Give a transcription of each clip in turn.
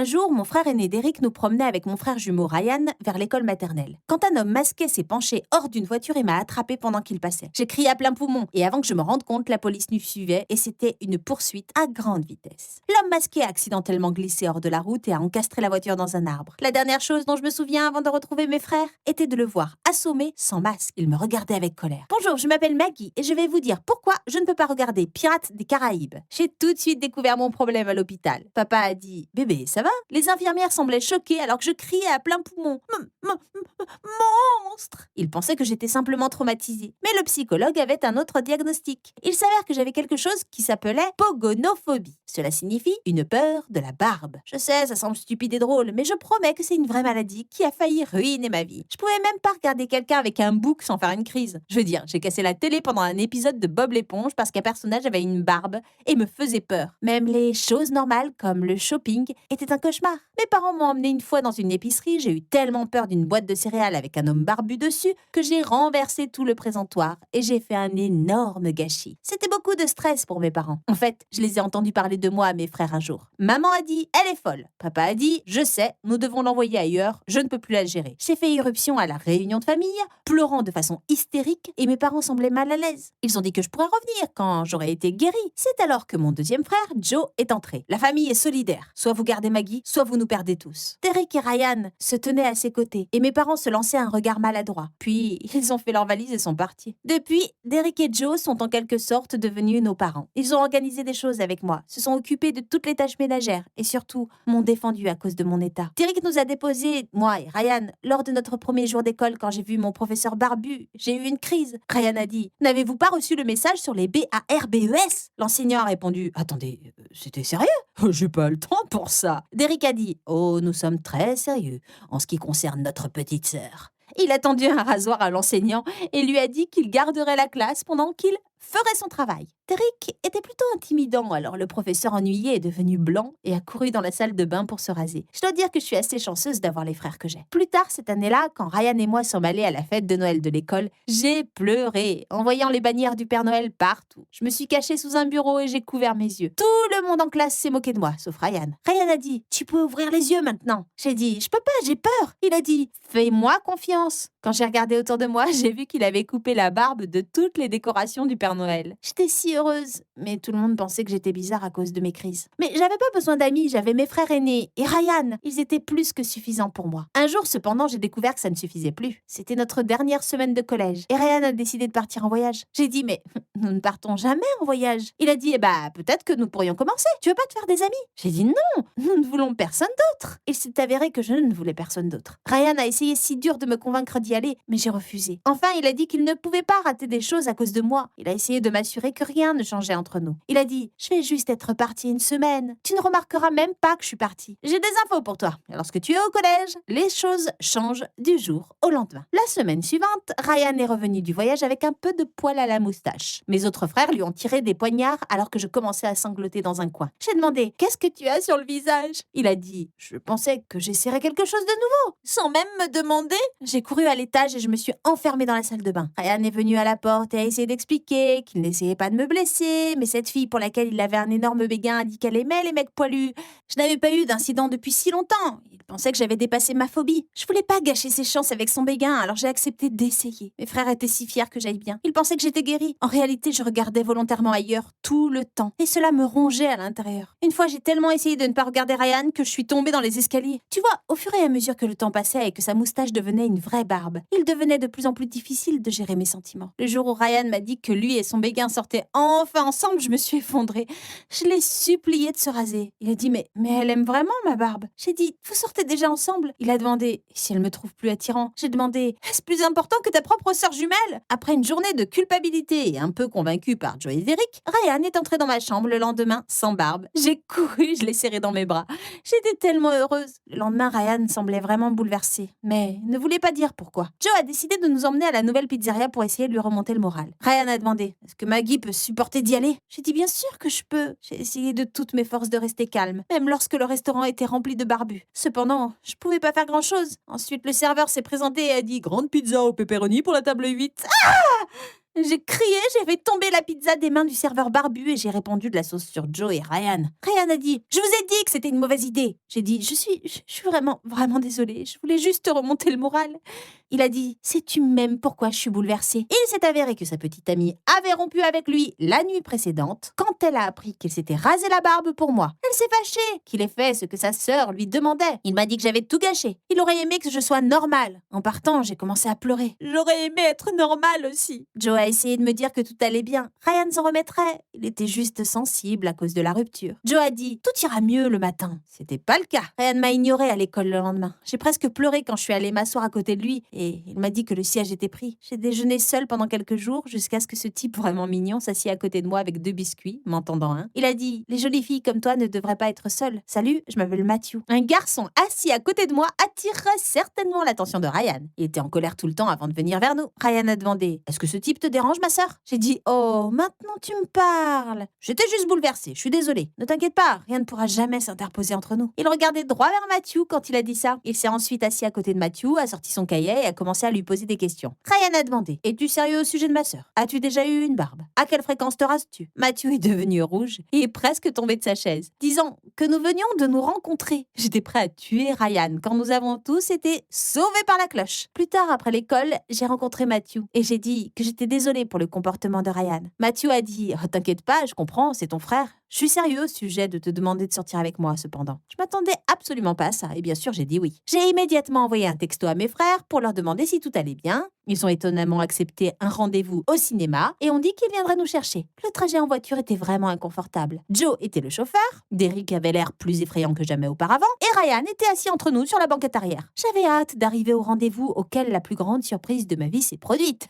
Un jour, mon frère aîné d'Eric nous promenait avec mon frère jumeau Ryan vers l'école maternelle. Quand un homme masqué s'est penché hors d'une voiture et m'a attrapé pendant qu'il passait. J'ai crié à plein poumon et avant que je me rende compte, la police nous suivait et c'était une poursuite à grande vitesse. L'homme masqué a accidentellement glissé hors de la route et a encastré la voiture dans un arbre. La dernière chose dont je me souviens avant de retrouver mes frères était de le voir assommé sans masque. Il me regardait avec colère. Bonjour, je m'appelle Maggie et je vais vous dire pourquoi je ne peux pas regarder Pirates des Caraïbes. J'ai tout de suite découvert mon problème à l'hôpital. Papa a dit « Bébé, ça va ?» Les infirmières semblaient choquées alors que je criais à plein poumon « Monstre !» Ils pensaient que j'étais simplement traumatisée. Mais le psychologue avait un autre diagnostic. Il s'avère que j'avais quelque chose qui s'appelait pogonophobie. Cela signifie une peur de la barbe. Je sais, ça semble stupide et drôle, mais je promets que c'est une vraie maladie qui a failli ruiner ma vie. Je pouvais même pas regarder quelqu'un avec un bouc sans faire une crise. Je veux dire, j'ai cassé la télé pendant un épisode de Bob l'éponge parce qu'un personnage avait une barbe et me faisait peur. Même les choses normales, comme le shopping, étaient un cauchemar. Mes parents m'ont emmené une fois dans une épicerie, j'ai eu tellement peur d'une boîte de céréales avec un homme barbu dessus que j'ai renversé tout le présentoir et j'ai fait un énorme gâchis. C'était beaucoup de stress pour mes parents. En fait, je les ai entendus parler de moi à mes frères un jour. Maman a dit « Elle est folle ». Papa a dit « Je sais, nous devons l'envoyer ailleurs, je ne peux plus la gérer ». J'ai fait irruption à la réunion de famille, pleurant de façon hystérique et mes parents semblaient mal à l'aise. Ils ont dit que je pourrais revenir quand j'aurais été guérie. C'est alors que mon deuxième frère, Joe, est entré. La famille est solidaire. Soit vous gardez Maggie, soit vous nous perdez tous. Derek et Ryan se tenaient à ses côtés et mes parents se lançaient un regard maladroit. Puis, ils ont fait leur valise et sont partis. Depuis, Derek et Joe sont en quelque sorte devenus nos parents. Ils ont organisé des choses avec moi, se sont occupés de toutes les tâches ménagères et surtout m'ont défendu à cause de mon état. Derek nous a déposés, moi et Ryan, lors de notre premier jour d'école quand j'ai vu mon professeur barbu. J'ai eu une crise. Ryan a dit « N'avez-vous pas reçu le message sur les BARBES ?» L'enseignant a répondu « Attendez, c'était sérieux ? J'ai pas le temps pour ça. » Derek a dit « Oh, nous sommes très sérieux en ce qui concerne notre petite sœur. » Il a tendu un rasoir à l'enseignant et lui a dit qu'il garderait la classe pendant qu'il ferait son travail. Derek était plutôt intimidant, alors le professeur ennuyé est devenu blanc et a couru dans la salle de bain pour se raser. Je dois dire que je suis assez chanceuse d'avoir les frères que j'ai. Plus tard cette année-là, quand Ryan et moi sommes allés à la fête de Noël de l'école, j'ai pleuré en voyant les bannières du Père Noël partout. Je me suis cachée sous un bureau et j'ai couvert mes yeux. Tout le monde en classe s'est moqué de moi, sauf Ryan. Ryan a dit « Tu peux ouvrir les yeux maintenant ». J'ai dit « Je peux pas, j'ai peur ». Il a dit « Fais-moi confiance ». Quand j'ai regardé autour de moi, j'ai vu qu'il avait coupé la barbe de toutes les décorations du Père Noël. J'étais si heureuse, mais tout le monde pensait que j'étais bizarre à cause de mes crises. Mais j'avais pas besoin d'amis, j'avais mes frères aînés et Ryan. Ils étaient plus que suffisants pour moi. Un jour, cependant, j'ai découvert que ça ne suffisait plus. C'était notre dernière semaine de collège et Ryan a décidé de partir en voyage. J'ai dit, mais nous ne partons jamais en voyage. Il a dit, peut-être que nous pourrions commencer. Tu veux pas te faire des amis? J'ai dit, non, nous ne voulons personne d'autre. Il s'est avéré que je ne voulais personne d'autre. Ryan a essayé si dur de me convaincre d'y aller, mais j'ai refusé. Enfin, il a dit qu'il ne pouvait pas rater des choses à cause de moi. Il a essayé de m'assurer que rien ne changeait entre nous. Il a dit, je vais juste être partie une semaine. Tu ne remarqueras même pas que je suis partie. J'ai des infos pour toi. Lorsque tu es au collège, les choses changent du jour au lendemain. La semaine suivante, Ryan est revenu du voyage avec un peu de poil à la moustache. Mes autres frères lui ont tiré des poignards alors que je commençais à sangloter dans un coin. J'ai demandé, qu'est-ce que tu as sur le visage? Il a dit, je pensais que j'essaierais quelque chose de nouveau. Sans même me demander, j'ai couru à l'étage et je me suis enfermée dans la salle de bain. Ryan est venu à la porte et a essayé d'expliquer qu'il n'essayait pas de me blesser, mais cette fille pour laquelle il avait un énorme béguin a dit qu'elle aimait les mecs poilus. Je n'avais pas eu d'incident depuis si longtemps. Il pensait que j'avais dépassé ma phobie. Je voulais pas gâcher ses chances avec son béguin, alors j'ai accepté d'essayer. Mes frères étaient si fiers que j'aille bien. Ils pensaient que j'étais guérie. En réalité, je regardais volontairement ailleurs tout le temps. Et cela me rongeait à l'intérieur. Une fois, j'ai tellement essayé de ne pas regarder Ryan que je suis tombée dans les escaliers. Tu vois, au fur et à mesure que le temps passait et que sa moustache devenait une vraie barbe, il devenait de plus en plus difficile de gérer mes sentiments. Le jour où Ryan m'a dit que lui et son béguin sortaient enfin ensemble, je me suis effondrée. Je l'ai supplié de se raser. Il a dit, mais elle aime vraiment ma barbe. J'ai dit, vous sortez déjà ensemble? Il a demandé, si elle me trouve plus attirant? J'ai demandé, est-ce plus important que ta propre sœur jumelle? Après une journée de culpabilité et un peu convaincue par Joe et Derek, Ryan est entré dans ma chambre le lendemain sans barbe. J'ai couru, je l'ai serré dans mes bras. J'étais tellement heureuse. Le lendemain, Ryan semblait vraiment bouleversé, mais ne voulait pas dire pourquoi. Joe a décidé de nous emmener à la nouvelle pizzeria pour essayer de lui remonter le moral. Ryan a demandé, est-ce que Maggie peut supporter d'y aller? J'ai dit, bien sûr que je peux. J'ai essayé de toutes mes forces de rester calme, même lorsque le restaurant était rempli de barbus. Cependant, je pouvais pas faire grand-chose. Ensuite, le serveur s'est présenté et a dit, grande pizza au pepperoni pour la table 8. Ah! J'ai crié, j'ai fait tomber la pizza des mains du serveur barbu et j'ai répandu de la sauce sur Joe et Ryan. Ryan a dit « Je vous ai dit que c'était une mauvaise idée !» J'ai dit « Je suis vraiment désolée, je voulais juste te remonter le moral. » Il a dit « Sais-tu même pourquoi je suis bouleversée ?» Il s'est avéré que sa petite amie avait rompu avec lui la nuit précédente quand elle a appris qu'il s'était rasé la barbe pour moi. Elle s'est fâchée qu'il ait fait ce que sa sœur lui demandait. Il m'a dit que j'avais tout gâché. Il aurait aimé que je sois normale. En partant, j'ai commencé à pleurer. J'aurais aimé être normale aussi. Joe a essayé de me dire que tout allait bien. Ryan s'en remettrait. Il était juste sensible à cause de la rupture. Joe a dit « Tout ira mieux le matin ». C'était pas le cas. Ryan m'a ignorée à l'école le lendemain. J'ai presque pleuré quand je suis allée m'asseoir à côté de lui et il m'a dit que le siège était pris. J'ai déjeuné seule pendant quelques jours jusqu'à ce que ce type vraiment mignon s'assied à côté de moi avec 2 biscuits, m'entendant un. Il a dit « Les jolies filles comme toi ne devraient pas être seules. Salut, je m'appelle Matthew. » Un garçon assis à côté de moi attirerait certainement l'attention de Ryan. Il était en colère tout le temps avant de venir vers nous. Ryan a demandé « Est-ce que ce type te dérange, ma sœur ?» J'ai dit « Oh, maintenant tu me parles. J'étais juste bouleversée, je suis désolée. Ne t'inquiète pas, rien ne pourra jamais s'interposer entre nous. » Il regardait droit vers Matthew quand il a dit ça. Il s'est ensuite assis à côté de Matthew, a sorti son cahier et a commencé à lui poser des questions. Ryan a demandé « Es-tu sérieux au sujet de ma sœur? As-tu déjà eu une barbe? À quelle fréquence te rases-tu ?» Matthew est devenu rouge et est presque tombé de sa chaise, disant que nous venions de nous rencontrer. J'étais prêt à tuer Ryan quand nous avons tous été sauvés par la cloche. Plus tard, après l'école, j'ai rencontré Matthew et j'ai dit que j'étais désolée pour le comportement de Ryan. Matthew a dit « Oh, t'inquiète pas, je comprends, c'est ton frère. Je suis sérieux au sujet de te demander de sortir avec moi, cependant. » Je m'attendais absolument pas à ça et bien sûr, j'ai dit oui. J'ai immédiatement envoyé un texto à mes frères pour leur demander si tout allait bien. Ils ont étonnamment accepté un rendez-vous au cinéma et ont dit qu'ils viendraient nous chercher. Le trajet en voiture était vraiment inconfortable. Joe était le chauffeur, Derek avait l'air plus effrayant que jamais auparavant et Ryan était assis entre nous sur la banquette arrière. J'avais hâte d'arriver au rendez-vous auquel la plus grande surprise de ma vie s'est produite.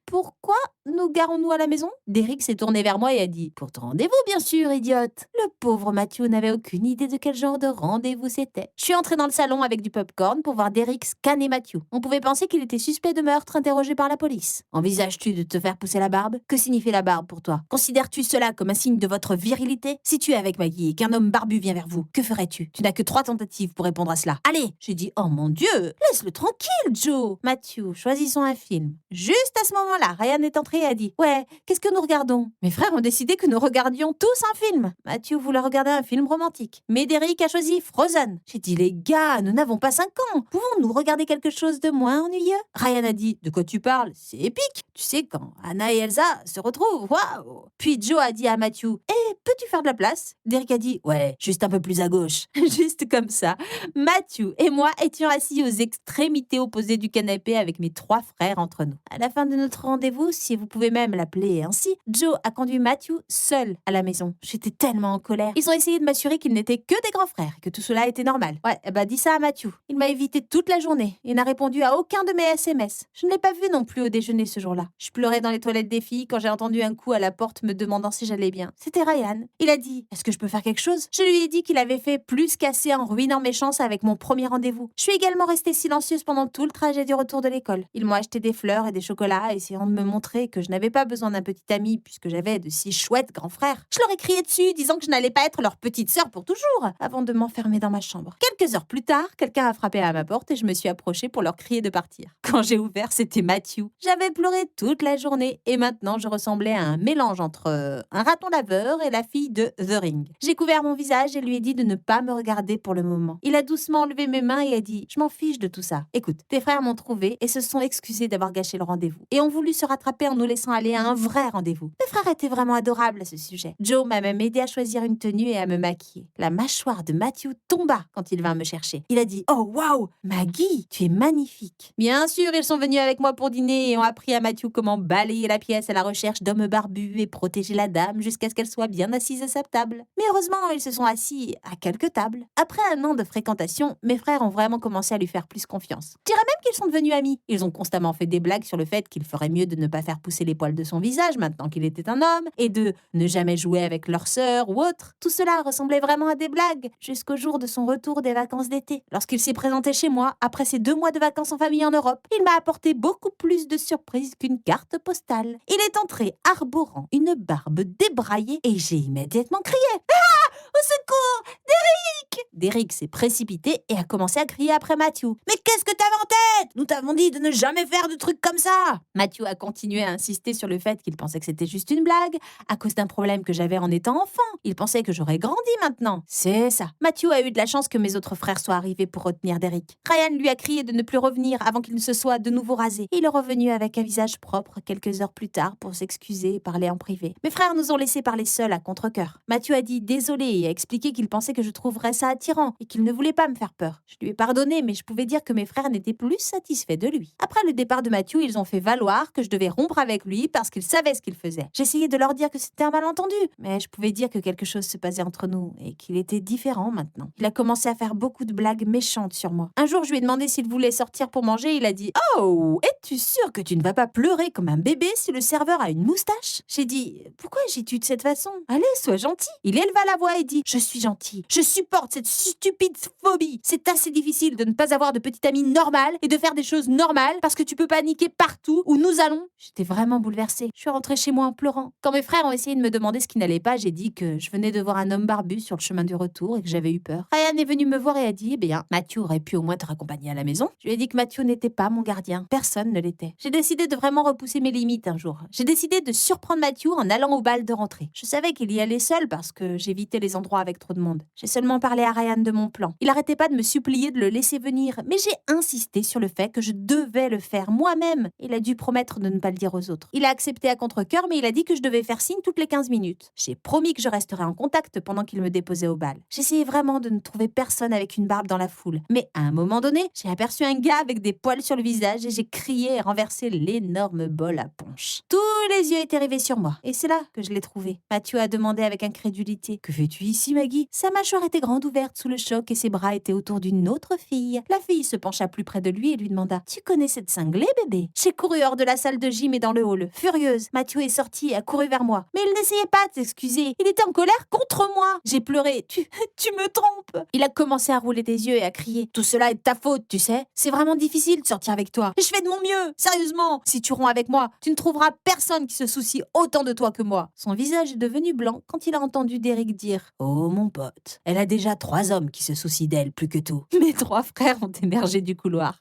Pourquoi nous garons-nous à la maison? Derek s'est tourné vers moi et a dit « Pour ton rendez-vous, bien sûr, idiote !» Le pauvre Matthew n'avait aucune idée de quel genre de rendez-vous c'était. Je suis entrée dans le salon avec du popcorn pour voir Derek scanner Matthew. On pouvait penser qu'il était suspect de meurtre interrogé par la police. Envisages-tu de te faire pousser la barbe? Que signifie la barbe pour toi? Considères-tu cela comme un signe de votre virilité? Si tu es avec Maggie et qu'un homme barbu vient vers vous, que ferais-tu? Tu n'as que 3 tentatives pour répondre à cela. Allez! J'ai dit « Oh mon Dieu! Laisse-le tranquille, Joe !» Matthew, choisissons un film. Juste à ce moment-là, Ryan est entré et a dit « Ouais, qu'est-ce que nous regardons ?» Mes frères ont décidé que nous regardions tous un film. Matthew voulait regarder un film romantique. Mais Derek a choisi Frozen. J'ai dit « Les gars, nous n'avons pas 5 ans. Pouvons-nous regarder quelque chose de moins ennuyeux ?» Ryan a dit « De quoi tu parles? C'est épique. Tu sais, quand Anna et Elsa se retrouvent, waouh !» Puis Joe a dit à Matthew « Eh, peux-tu faire de la place ?» Derek a dit « Ouais, juste un peu plus à gauche. » Juste comme ça. Matthew et moi étions assis aux extrémités opposées du canapé avec mes 3 frères entre nous. À la fin de notre rendez-vous, si vous pouvez même l'appeler ainsi, Joe a conduit Matthew seul à la maison. J'étais tellement en colère. Ils ont essayé de m'assurer qu'ils n'étaient que des grands frères et que tout cela était normal. Ouais, dis ça à Matthew. Il m'a évité toute la journée et n'a répondu à aucun de mes SMS. Je ne l'ai pas vu non plus au déjeuner ce jour-là. Je pleurais dans les toilettes des filles quand j'ai entendu un coup à la porte me demandant si j'allais bien. C'était Ryan. Il a dit « Est-ce que je peux faire quelque chose ?» Je lui ai dit qu'il avait fait plus qu'assez en ruinant mes chances avec mon premier rendez-vous. Je suis également restée silencieuse pendant tout le trajet du retour de l'école. Ils m'ont acheté des fleurs et des chocolats, essayant de me montrer que je n'avais pas besoin d'un petit ami puisque j'avais de si chouettes grands frères. Je leur ai crié dessus, disant que je n'allais pas être leur petite sœur pour toujours, avant de m'enfermer dans ma chambre. Quelques heures plus tard, quelqu'un a frappé à ma porte et je me suis approchée pour leur crier de partir. Quand j'ai ouvert, c'était Matthew. J'avais pleuré toute la journée et maintenant je ressemblais à un mélange entre un raton laveur et la fille de The Ring. J'ai couvert mon visage et lui ai dit de ne pas me regarder pour le moment. Il a doucement enlevé mes mains et a dit « Je m'en fiche de tout ça. Écoute, tes frères m'ont trouvé et se sont excusés d'avoir gâché le rendez-vous et ont voulu se rattraper en nous laissant aller à un vrai rendez-vous. Mes frères étaient vraiment adorables à ce sujet. Joe m'a même aidé à choisir une tenue et à me maquiller. La mâchoire de Matthew tomba quand il vint me chercher. Il a dit « Oh waouh, Maggie, tu es magnifique. » Bien sûr, ils sont venus avec moi pour dîner et ont appris à Matthew comment balayer la pièce à la recherche d'hommes barbus et protéger la dame jusqu'à ce qu'elle soit bien assise à sa table. Mais heureusement, ils se sont assis à quelques tables. Après un an de fréquentation, mes frères ont vraiment commencé à lui faire plus confiance. Je dirais même qu'ils sont devenus amis. Ils ont constamment fait des blagues sur le fait qu'il ferait mieux de ne pas faire pousser les poils de son visage maintenant qu'il était un homme et de ne jamais jouer avec leur sœur ou autre. Tout cela ressemblait vraiment à des blagues jusqu'au jour de son retour des vacances d'été. Lorsqu'il s'est présenté chez moi, après ses 2 mois de vacances en famille en Europe, il m'a apporté beaucoup plus de surprises qu'une carte postale. Il est entré arborant une barbe débraillée et j'ai immédiatement crié « Ah! Au secours! Derek !» Derek s'est précipité et a commencé à crier après Matthew. Mais qu'est-ce que t'avais en tête? Nous t'avons dit de ne jamais faire de trucs comme ça. Matthew a continué à insister sur le fait qu'il pensait que c'était juste une blague, à cause d'un problème que j'avais en étant enfant. Il pensait que j'aurais grandi maintenant. C'est ça. Matthew a eu de la chance que mes autres frères soient arrivés pour retenir Derek. Ryan lui a crié de ne plus revenir avant qu'il ne se soit de nouveau rasé. Il est revenu avec un visage propre quelques heures plus tard pour s'excuser et parler en privé. Mes frères nous ont laissés parler seuls à contre-cœur. Matthew a dit désolé et a expliqué qu'il pensait que je trouverais ça attirant et qu'il ne voulait pas me faire peur. Je lui ai pardonné, mais je pouvais dire que mes frères n'étaient plus satisfaits de lui. Après le départ de Matthew, ils ont fait valoir que je devais rompre avec lui parce qu'ils savaient ce qu'il faisait. J'essayais de leur dire que c'était un malentendu, mais je pouvais dire que quelque chose se passait entre nous et qu'il était différent maintenant. Il a commencé à faire beaucoup de blagues méchantes sur moi. Un jour, je lui ai demandé s'il voulait sortir pour manger. Il a dit « Oh, es-tu sûr que tu ne vas pas pleurer comme un bébé si le serveur a une moustache ?» J'ai dit « Pourquoi agis-tu de cette façon? Allez, sois gentil. » Il éleva la voix et dit « Je suis gentil. Je supporte cette stupide phobie. C'est assez difficile de ne pas avoir de petite amie normale et de faire des choses normales parce que tu peux paniquer partout où nous allons. » J'étais vraiment bouleversée. Je suis rentrée chez moi en pleurant. Quand mes frères ont essayé de me demander ce qui n'allait pas, j'ai dit que je venais de voir un homme barbu sur le chemin du retour et que j'avais eu peur. Ryan est venu me voir et a dit « Eh bien, Matthew aurait pu au moins te raccompagner à la maison. » Je lui ai dit que Matthew n'était pas mon gardien. Personne ne l'était. J'ai décidé de vraiment repousser mes limites un jour. J'ai décidé de surprendre Matthew en allant au bal de rentrée. Je savais qu'il y allait seul parce que j'évitais les endroits avec trop de monde. J'ai seulement parlé à Ryan de mon plan. Il arrêtait pas de me supplier de le laisser venir, mais j'ai insisté sur le fait que je devais le faire moi-même. Il a dû promettre de ne pas le dire aux autres. Il a accepté à contre-cœur, mais il a dit que je devais faire signe toutes les 15 minutes. J'ai promis que je resterais en contact pendant qu'il me déposait au bal. J'essayais vraiment de ne trouver personne avec une barbe dans la foule. Mais à un moment donné, j'ai aperçu un gars avec des poils sur le visage et j'ai crié et renversé l'énorme bol à punch. Tous les yeux étaient rivés sur moi. Et c'est là que je l'ai trouvé. Matthew a demandé avec incrédulité. « Que fais-tu ici, Maggie ?» Sa mâchoire était grande ouverte sous le choc et ses bras étaient autour d'une autre fille. La fille se pencha plus près de lui et lui demanda « Tu connais cette cinglée, bébé ?» J'ai couru hors de la salle de gym et dans le hall. Furieuse, Matthew est sorti et a couru vers moi. Mais il n'essayait pas de s'excuser. Il était en colère contre moi. J'ai pleuré. Tu me trompes. Il a commencé à rouler des yeux et à crier « Tout cela est de ta faute, tu sais. C'est vraiment difficile de sortir avec toi. Et je fais de mon mieux. Sérieusement, si tu romps avec moi, tu ne trouveras personne qui se soucie autant de toi que moi. » Son visage est devenu blanc quand il a entendu Derek dire « Oh mon pote, elle a déjà 3 hommes qui se soucient d'elle plus que tout. » Mes 3 frères ont émergé du couloir.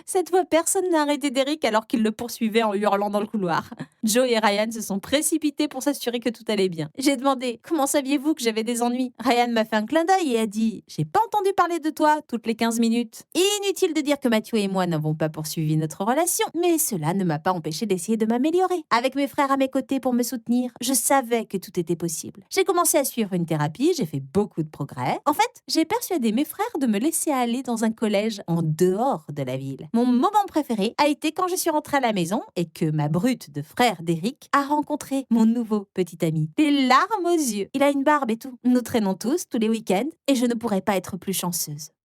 Cette fois, personne n'a arrêté Derek alors qu'il le poursuivait en hurlant dans le couloir. Joe et Ryan se sont précipités pour s'assurer que tout allait bien. J'ai demandé « Comment saviez-vous que j'avais des ennuis ?» Ryan m'a fait un clin d'œil et a dit « J'ai pas entendu parler de toi toutes les 15 minutes. » Inutile de dire que Matthew et moi n'avons pas poursuivi notre relation, mais cela ne m'a pas empêché d'essayer de m'améliorer. Avec mes frères à mes côtés pour me soutenir, je savais que tout était possible. J'ai commencé à suivre une thérapie, j'ai fait beaucoup de progrès. En fait, j'ai persuadé mes frères de me laisser aller dans un collège en dehors de la ville. Mon moment préféré a été quand je suis rentrée à la maison et que ma brute de frère d'Eric a rencontré mon nouveau petit ami. Les larmes aux yeux. Il a une barbe et tout. Nous traînons tous les week-ends et je ne pourrais pas être plus chanceuse.